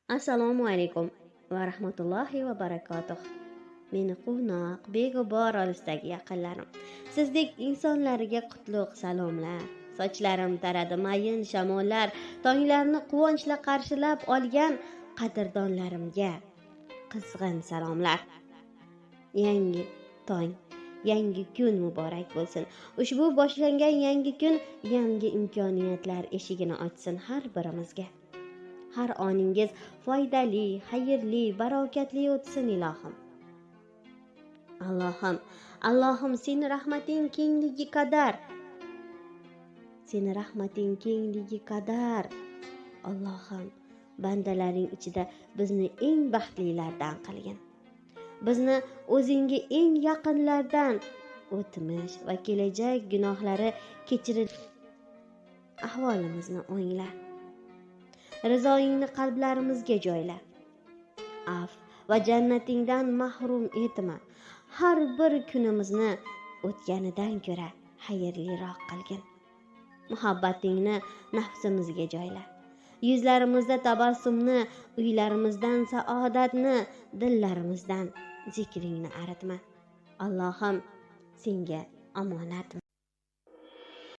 Assalomu alaykum va rahmatullohi va barakatuh. Meni quvnoq, beg'ubor olisdagi yaqinlarim, sizdek insonlariga qutlug' salomlar. Sochlarim taradi mayin shamollar, tonglarni quvonchla qarshilab olgan qadrdonlarimga qizg'in salomlar. Yangi tong, yangi kun muborak bo'lsin. Ushbu boshlangan yangi kun yangi imkoniyatlar eshigini ochsin har birimizga. Har oningiz foydali, xayrli, barokatli o'tsin ilohim. Allohim seni rahmating kengligi qadar. Allohim, bandalaring ichida bizni eng baxtlilardan qilgin. Bizni o'zingga eng yaqinlardan, o'tmish va kelajak gunohlari kechirilib, ahvolimizni o'ngla. Rizoingni qalblarimizga joyla. Af va jannatingdan mahrum etma. Har bir kunimizni o'tganidan ko'ra xayrliroq qilgin. Muhabbatingni nafsimizga joyla. Yuzlarimizda tabassumni, uylarimizdan saodatni, dillarimizdan zikringni aritma. Allohim, senga omonatman.